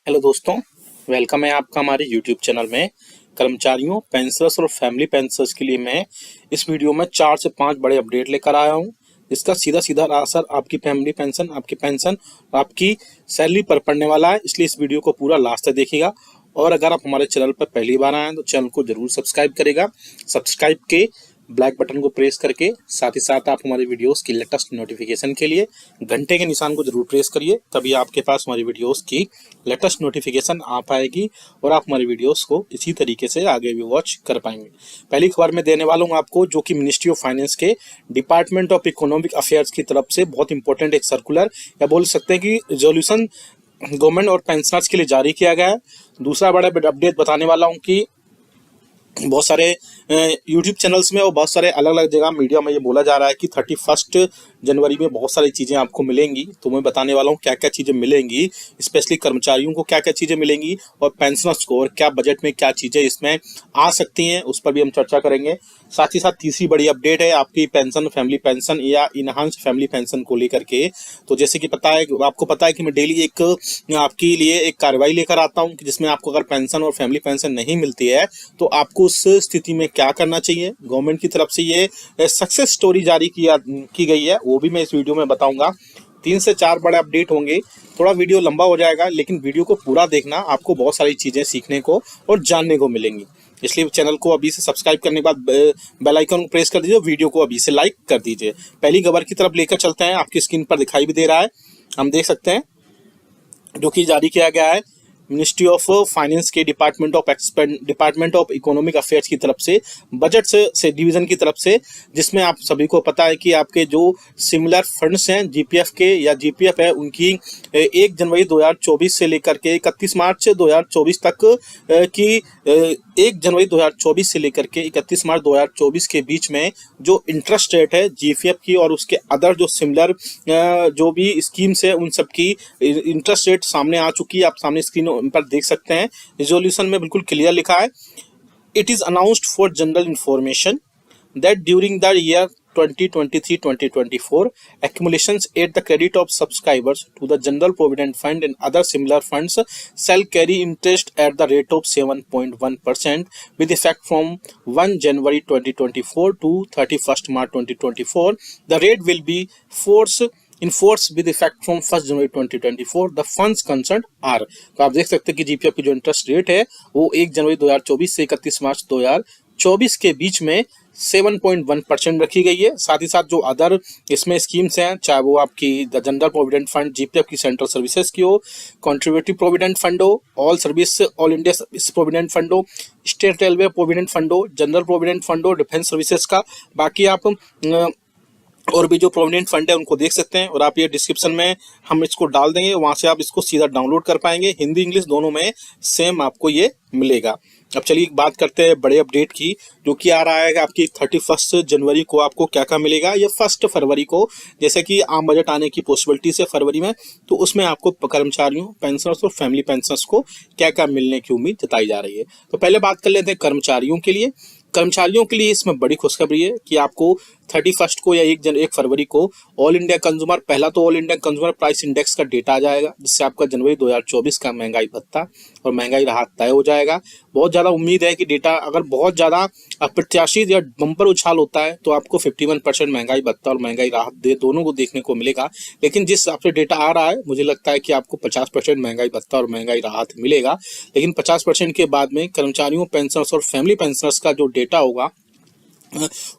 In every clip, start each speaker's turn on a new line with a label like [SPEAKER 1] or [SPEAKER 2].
[SPEAKER 1] Hello दोस्तों, welcome है आपका हमारे यूट्यूब चैनल में। कर्मचारियों, पेंशनर्स और फैमिली पेंशनर्स के लिए मैं इस वीडियो में 4 से 5 बड़े अपडेट लेकर आया हूं, जिसका सीधा सीधा असर आपकी फैमिली पेंशन, आपकी पेंशन और आपकी सैलरी पर पड़ने वाला है। इसलिए इस वीडियो को पूरा लास्ट तक देखिएगा। और अगर आप हमारे चैनल पर पहली बार आए हैं तो चैनल को जरूर सब्सक्राइब करेगा। सब्सक्राइब के ब्लैक बटन को प्रेस करके साथ ही साथ आप हमारे वीडियोस की लेटेस्ट नोटिफिकेशन के लिए घंटे के निशान को जरूर प्रेस करिए, तभी आपके पास हमारी वीडियोस की लेटेस्ट नोटिफिकेशन आ पाएगी और आप हमारी वीडियोस को इसी तरीके से आगे भी वॉच कर पाएंगे। पहली खबर मैं देने वाला हूँ आपको, जो कि मिनिस्ट्री ऑफ फाइनेंस के डिपार्टमेंट ऑफ इकोनॉमिक अफेयर्स की तरफ से बहुत इंपॉर्टेंट एक सर्कुलर या बोल सकते हैं कि रेजोल्यूशन गवर्नमेंट और पेंशनर्स के लिए जारी किया गया है। दूसरा बड़ा अपडेट बताने वाला हूँ कि बहुत सारे यूट्यूब चैनल्स में और बहुत सारे अलग अलग जगह मीडिया में ये बोला जा रहा है कि 31 जनवरी में बहुत सारी चीज़ें आपको मिलेंगी। तो मैं बताने वाला हूँ क्या क्या चीज़ें मिलेंगी, स्पेशली कर्मचारियों को क्या क्या चीज़ें मिलेंगी और पेंशनर्स को, और क्या बजट में क्या चीज़ें इसमें आ सकती हैं, उस पर भी हम चर्चा करेंगे। साथ ही साथ तीसरी बड़ी अपडेट है आपकी पेंशन, फैमिली पेंशन या इनहांस फैमिली पेंशन को लेकर के। तो जैसे कि आपको पता है कि मैं डेली एक आपके लिए एक कार्रवाई लेकर आता हूँ, जिसमें आपको अगर पेंशन और फैमिली पेंशन नहीं मिलती है तो आपको उस स्थिति में क्या करना चाहिए। गवर्नमेंट की तरफ से ये सक्सेस स्टोरी जारी की गई है, वो भी मैं इस वीडियो में बताऊंगा। 3 से 4 बड़े अपडेट होंगे। थोड़ा वीडियो लंबा हो जाएगा, लेकिन वीडियो को पूरा देखना, आपको बहुत सारी चीज़ें सीखने को और जानने को मिलेंगी। इसलिए चैनल को अभी से सब्सक्राइब करने के बाद बेल आइकन को प्रेस कर दीजिए, वीडियो को अभी से लाइक कर दीजिए। पहली खबर की तरफ लेकर चलते हैं, आपकी स्क्रीन पर दिखाई भी दे रहा है, हम देख सकते हैं, जो कि जारी किया गया है मिनिस्ट्री ऑफ फाइनेंस के डिपार्टमेंट ऑफ इकोनॉमिक अफेयर्स की तरफ से, बजट से डिवीजन की तरफ से, जिसमें आप सभी को पता है कि आपके जो सिमिलर फंड्स हैं जीपीएफ के या जीपीएफ है, उनकी 1 जनवरी 2024 से लेकर के 31 मार्च 2024 तक की 1 जनवरी 2024 से लेकर के 31 मार्च 2024 के बीच में जो इंटरेस्ट रेट है जीपीएफ की और उसके अदर जो सिमिलर जो भी स्कीम्स है, उन सब की इंटरेस्ट रेट सामने आ चुकी है। आप सामने स्क्रीन पर देख सकते हैं, रिजोल्यूशन में बिल्कुल क्लियर लिखा है, it is announced for general information that during the year 2023-2024 accumulations at the credit of subscribers to the general provident fund and other similar funds shall carry interest at the rate of 7.1% with effect from 1 January 2024 to 31st March 2024. The rate will be in force with effect from 1st January 2024. The funds concerned are, तो आप देख सकते हैं कि GPF की जो interest rate है वो 1 जनवरी 2024 से 31 मार्च 2024 के बीच में 7.1% रखी गई है। साथ ही साथ जो अदर इसमें स्कीम्स हैं, चाहे वो आपकी जनरल प्रोविडेंट फंड जीपीएफ की सेंट्रल सर्विसेज की हो, कॉन्ट्रीब्यूटिव प्रोविडेंट फंड हो, all India service provident fund हो, स्टेट रेलवे प्रोविडेंट फंड हो, जनरल प्रोविडेंट फंड हो, डिफेंस सर्विसेज का, बाकी आप और भी जो प्रोविडेंट फंड है उनको देख सकते हैं। और आप ये डिस्क्रिप्शन में हम इसको डाल देंगे, वहाँ से आप इसको सीधा डाउनलोड कर पाएंगे। हिंदी इंग्लिश दोनों में सेम आपको ये मिलेगा। अब चलिए बात करते हैं बड़े अपडेट की, जो कि आ रहा है आपकी 31 जनवरी को आपको क्या क्या मिलेगा। ये 1 फरवरी को, जैसे कि आम बजट आने की पॉसिबिलिटी से फरवरी में, तो उसमें आपको कर्मचारियों, पेंशनर्स और फैमिली पेंशनर्स को क्या क्या मिलने की उम्मीद जताई जा रही है। तो पहले बात कर लेते हैं कर्मचारियों के लिए। कर्मचारियों के लिए इसमें बड़ी खुशखबरी है कि आपको 31 को या 1 फरवरी को ऑल इंडिया कंज्यूमर, पहला तो all India consumer price index का डेटा आ जाएगा, जिससे आपका जनवरी 2024 का महंगाई भत्ता और महंगाई राहत तय हो जाएगा। बहुत ज़्यादा उम्मीद है कि डेटा अगर बहुत ज़्यादा अप्रत्याशित या बम्पर उछाल होता है तो आपको 51% महंगाई भत्ता और महंगाई राहत दोनों को देखने को मिलेगा। लेकिन जिस हिसाब से डेटा आ रहा है, मुझे लगता है कि आपको 50% महंगाई भत्ता और महंगाई राहत मिलेगा। लेकिन 50% के बाद में कर्मचारियों, पेंशनर्स और फैमिली पेंशनर्स का जो डेटा होगा,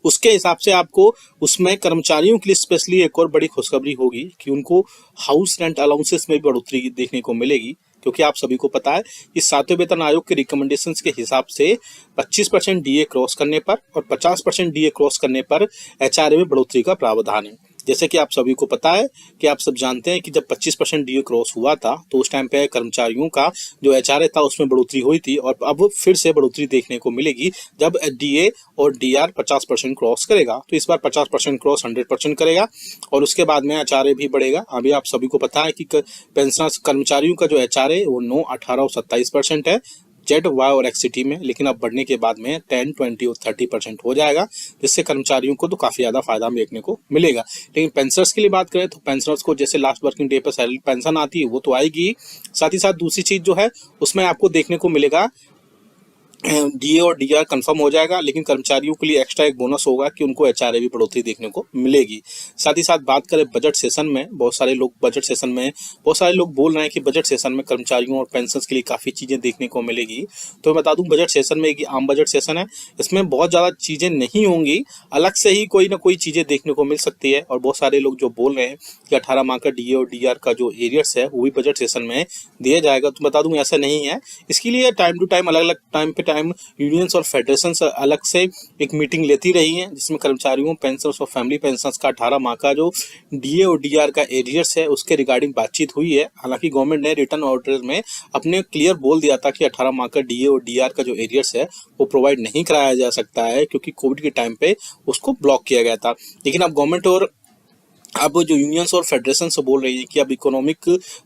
[SPEAKER 1] उसके हिसाब से आपको उसमें कर्मचारियों के लिए स्पेशली एक और बड़ी खुशखबरी होगी कि उनको हाउस रेंट अलाउंसेस में भी बढ़ोतरी देखने को मिलेगी। क्योंकि आप सभी को पता है कि 7वें वेतन आयोग के रिकमेंडेशंस के हिसाब से 25% डीए क्रॉस करने पर और 50% डीए क्रॉस करने पर एचआरए में बढ़ोतरी का प्रावधान है। जैसे कि आप सभी को पता है कि आप सब जानते हैं कि जब 25% डीए क्रॉस हुआ था तो उस टाइम पे कर्मचारियों का जो एचआरए था उसमें बढ़ोतरी हुई थी, और अब फिर से बढ़ोतरी देखने को मिलेगी जब डीए और डीआर 50% क्रॉस करेगा। तो इस बार 50% क्रॉस 100% करेगा और उसके बाद में एचआरए भी बढ़ेगा। अभी आप सभी को पता है कि पेंशनर्स कर्मचारियों का जो एचआरए वो 9, 18 और 27% है, जेड, वाई और एक्स सिटी में, लेकिन अब बढ़ने के बाद में 10, 20 और 30% हो जाएगा, जिससे कर्मचारियों को तो काफ़ी ज़्यादा फायदा देखने को मिलेगा। लेकिन पेंशनर्स के लिए बात करें तो पेंशनर्स को जैसे लास्ट वर्किंग डे पर सैलरी पेंशन आती है वो तो आएगी, साथ ही साथ दूसरी चीज़ जो है उसमें आपको देखने को मिलेगा डीए और डीआर कंफर्म हो जाएगा, लेकिन कर्मचारियों के लिए एक्स्ट्रा एक बोनस होगा कि उनको एचआरए भी बढ़ोतरी देखने को मिलेगी। साथ ही साथ बात करें बजट सेशन में, बहुत सारे लोग बोल रहे हैं कि बजट सेशन में कर्मचारियों और पेंशनर्स के लिए काफ़ी चीज़ें देखने को मिलेगी। तो मैं बता दूं बजट सेशन में एक आम बजट सेशन है, इसमें बहुत ज़्यादा चीज़ें नहीं होंगी, अलग से ही कोई ना कोई चीज़ें देखने को मिल सकती है। और बहुत सारे लोग जो बोल रहे हैं कि 18 माह का डीए और डीआर का जो एरियर्स है वो भी बजट सेशन में दिया जाएगा, तो बता दूं ऐसा नहीं है। इसके लिए टाइम टू टाइम अलग अलग टाइम पे टाइम यूनियंस और फेडरेशन अलग से एक मीटिंग लेती रही हैं, जिसमें कर्मचारियों, पेंशनर्स और फैमिली पेंशनर्स का 18 माह का जो डीए और डीआर का एरियर्स है उसके रिगार्डिंग बातचीत हुई है। हालांकि गवर्नमेंट ने रिटर्न ऑर्डर में अपने क्लियर बोल दिया था कि 18 माह का डीए और डीआर का जो एरियर्स है वो प्रोवाइड नहीं कराया जा सकता है, क्योंकि कोविड के टाइम पे उसको ब्लॉक किया गया था। लेकिन अब गवर्नमेंट और अब जो यूनियंस और फेडरेशन से बोल रही है कि अब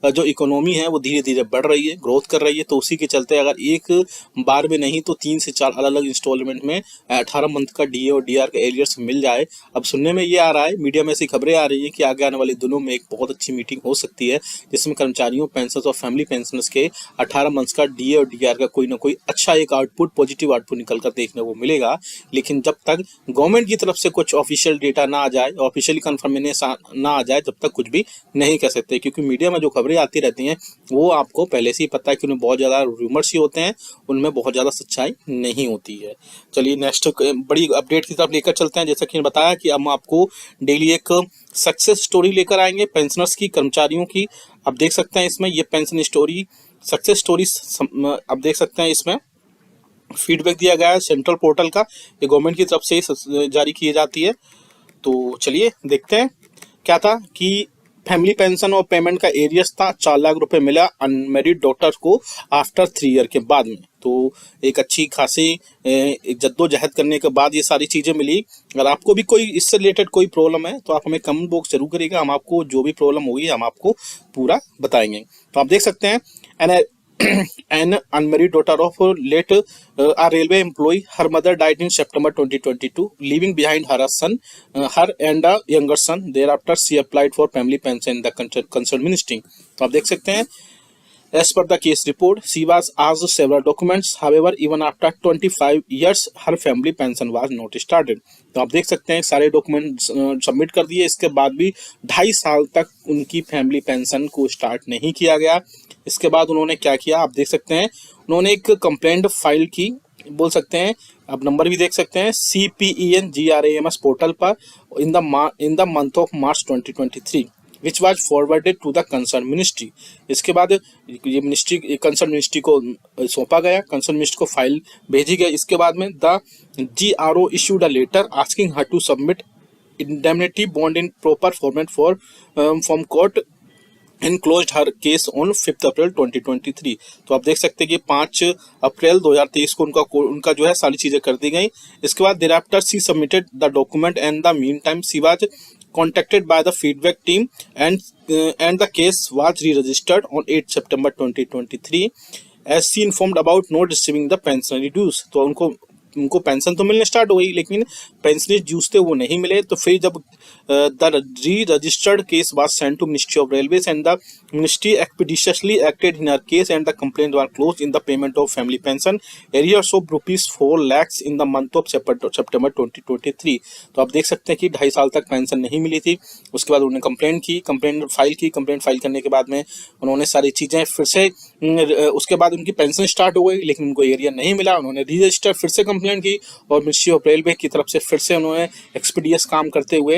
[SPEAKER 1] जो इकोनॉमी है वो धीरे धीरे बढ़ रही है, ग्रोथ कर रही है, तो उसी के चलते अगर एक बार में नहीं तो 3 से 4 अलग अलग इंस्टॉलमेंट में 18 मंथ का डीए और डीआर का एरियर्स मिल जाए। अब सुनने में ये आ रहा है, मीडिया में ऐसी खबरें आ रही है कि आगे आने वाले दिनों में एक बहुत अच्छी मीटिंग हो सकती है, जिसमें कर्मचारियों, पेंशनर्स और फैमिली पेंशनर्स के 18 मंथ्स का डीए और डीआर का कोई ना कोई अच्छा एक आउटपुट, पॉजिटिव आउटपुट निकल कर देखने को मिलेगा। लेकिन जब तक गवर्नमेंट की तरफ से कुछ ऑफिशियल डेटा ना आ जाए, ऑफिशियली कन्फर्मेशन ना आ जाए, तब तक कुछ भी नहीं कह सकते, क्योंकि मीडिया में जो खबरें आती रहती हैं वो आपको पहले से ही पता है कि उनमें बहुत ज़्यादा रूमर्स ही होते हैं, उनमें बहुत ज़्यादा सच्चाई नहीं होती है। चलिए नेक्स्ट बड़ी अपडेट की तरफ लेकर चलते हैं। जैसा कि बताया कि हम आपको डेली एक सक्सेस स्टोरी लेकर आएंगे पेंशनर्स की, कर्मचारियों की। आप देख सकते हैं इसमें ये पेंशन स्टोरी, सक्सेस स्टोरी आप देख सकते हैं, इसमें फीडबैक दिया गया है सेंट्रल पोर्टल का, ये गवर्नमेंट की तरफ से ही जारी की जाती है। तो चलिए देखते हैं क्या था कि फैमिली पेंशन और पेमेंट का एरियस था 4 लाख रुपए मिला अनमेरिड डॉक्टर को आफ्टर 3 ईयर के बाद में। तो एक अच्छी खासी जद्दोजहद करने के बाद ये सारी चीज़ें मिली। अगर आपको भी कोई इससे रिलेटेड कोई प्रॉब्लम है तो आप हमें कमेंट बॉक्स जरूर करिएगा, हम आपको जो भी प्रॉब्लम होगी हम आपको पूरा बताएंगे। तो आप देख सकते हैं an unmarried daughter of late a railway employee. Her mother died in September 2022, leaving behind her a son, her and a younger son. Thereafter, she applied for family pension in the concerned ministry. तो आप देख सकते हैं, as per the case report, she was asked several documents. However, even after 25 years, her family pension was not started. तो आप देख सकते हैं सारे डॉक्यूमेंट सबमिट कर दिए, इसके बाद भी 2.5 साल तक उनकी फैमिली पेंशन को स्टार्ट नहीं किया गया। इसके बाद उन्होंने क्या किया आप देख सकते हैं, उन्होंने एक कंप्लेंट फाइल की, बोल सकते हैं, आप नंबर भी देख सकते हैं, CPENGRAMS पोर्टल पर in the month of March 2023 which was forwarded to the concern ministry. इसके बाद ये कंसर्न मिनिस्ट्री को सौंपा गया, कंसर्न मिनिस्ट्री को फाइल भेजी गई। इसके बाद में the GRO issued a letter asking her to submit indemnity bond in proper format from court and closed her case on 5 April 2023। तो आप देख सकते हैं कि 5 अप्रैल 2023 को उनका जो है सारी चीज़ें कर दी गई। इसके बाद thereafter she submitted the document and the mean time she was contacted by the feedback team and the case was re-registered on 8 September 2023 as she informed about not receiving the pensionary dues। तो उनको pension तो मिलने start हो गई, लेकिन pensionary dues थे वो नहीं मिले। तो फिर जब the reregistered case was sent to ministry of railways and the ministry expeditiously acted in her case and the complaint were close in the payment of family pension arrears of ₹4 lakhs in the month of सितंबर 2023। तो आप देख सकते हैं कि 2.5 साल तक pension नहीं मिली थी। उसके बाद उन्होंने कंप्लेंट फाइल करने के बाद में उन्होंने सारी चीज़ें फिर से, उसके बाद उनकी पेंशन स्टार्ट हो गई, लेकिन उनको एरिया नहीं मिला। उन्होंने री रजिस्टर फिर से कंप्लेंट की और मिनिस्ट्री ऑफ रेलवे की तरफ से फिर से उन्होंने एक्सपीडियस काम करते हुए